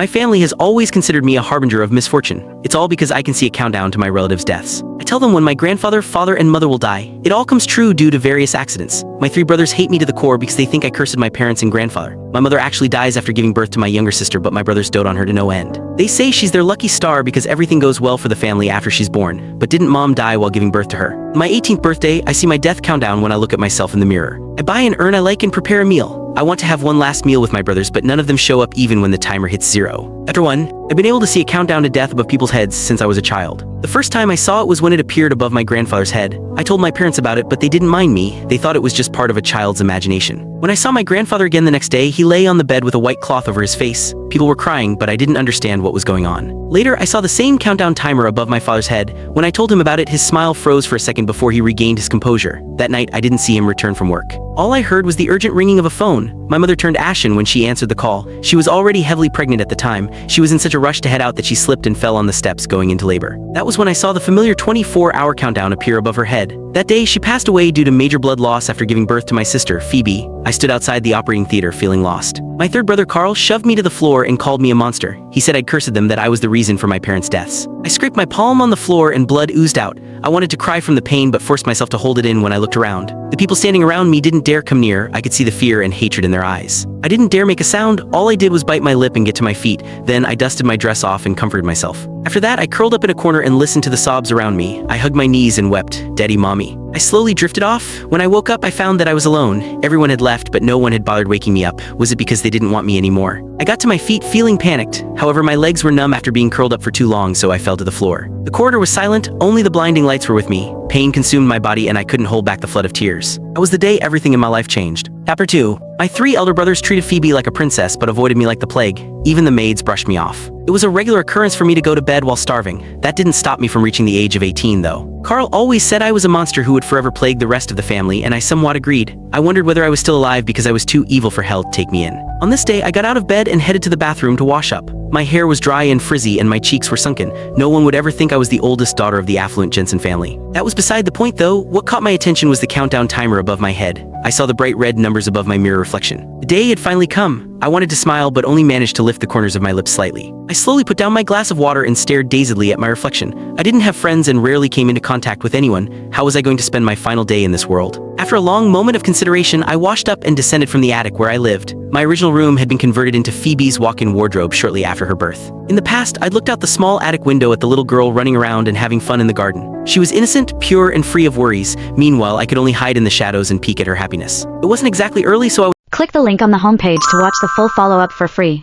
My family has always considered me a harbinger of misfortune. It's all because I can see a countdown to my relatives' deaths. I tell them when my grandfather, father, and mother will die. It all comes true due to various accidents. My 3 brothers hate me to the core because they think I cursed my parents and grandfather. My mother actually dies after giving birth to my younger sister, but my brothers dote on her to no end. They say she's their lucky star because everything goes well for the family after she's born. But didn't mom die while giving birth to her? On my 18th birthday, I see my death countdown when I look at myself in the mirror. I buy an urn I like and prepare a meal. I want to have one last meal with my brothers, but none of them show up even when the timer hits 0. After 1, I've been able to see a countdown to death above people's heads since I was a child. The first time I saw it was when it appeared above my grandfather's head. I told my parents about it, but they didn't mind me. They thought it was just part of a child's imagination. When I saw my grandfather again the next day, he lay on the bed with a white cloth over his face. People were crying, but I didn't understand what was going on. Later, I saw the same countdown timer above my father's head. When I told him about it, his smile froze for a second before he regained his composure. That night, I didn't see him return from work. All I heard was the urgent ringing of a phone. My mother turned ashen when she answered the call. She was already heavily pregnant at the time. She was in such a rush to head out that she slipped and fell on the steps going into labor. That was when I saw the familiar 24-hour countdown appear above her head. That day, she passed away due to major blood loss after giving birth to my sister, Phoebe. I stood outside the operating theater feeling lost. My 3rd brother, Carl, shoved me to the floor and called me a monster. He said I'd cursed them, that I was the reason for my parents' deaths. I scraped my palm on the floor and blood oozed out. I wanted to cry from the pain but forced myself to hold it in when I looked around. The people standing around me didn't dare come near. I could see the fear and hatred in their eyes. I didn't dare make a sound. All I did was bite my lip and get to my feet. Then I dusted my dress off and comforted myself. After that, I curled up in a corner and listened to the sobs around me. I hugged my knees and wept, "Daddy, Mommy." I slowly drifted off. When I woke up, I found that I was alone. Everyone had left, but no one had bothered waking me up. Was it because they didn't want me anymore? I got to my feet feeling panicked. However, my legs were numb after being curled up for too long, so I fell to the floor. The corridor was silent. Only the blinding lights were with me. Pain consumed my body and I couldn't hold back the flood of tears. That was the day everything in my life changed. Chapter 2. My 3 elder brothers treated Phoebe like a princess but avoided me like the plague. Even the maids brushed me off. It was a regular occurrence for me to go to bed while starving. That didn't stop me from reaching the age of 18 though. Carl always said I was a monster who would forever plague the rest of the family, and I somewhat agreed. I wondered whether I was still alive because I was too evil for hell to take me in. On this day, I got out of bed and headed to the bathroom to wash up. My hair was dry and frizzy and my cheeks were sunken. No one would ever think I was the oldest daughter of the affluent Jensen family. That was beside the point though. What caught my attention was the countdown timer above my head. I saw the bright red numbers above my mirror reflection. The day had finally come. I wanted to smile but only managed to lift the corners of my lips slightly. I slowly put down my glass of water and stared dazedly at my reflection. I didn't have friends and rarely came into contact with anyone. How was I going to spend my final day in this world? After a long moment of consideration, I washed up and descended from the attic where I lived. My original room had been converted into Phoebe's walk-in wardrobe shortly after her birth. In the past, I'd looked out the small attic window at the little girl running around and having fun in the garden. She was innocent, pure, and free of worries. Meanwhile, I could only hide in the shadows and peek at her happiness. It wasn't exactly early, so I Click the link on the homepage to watch the full follow-up for free.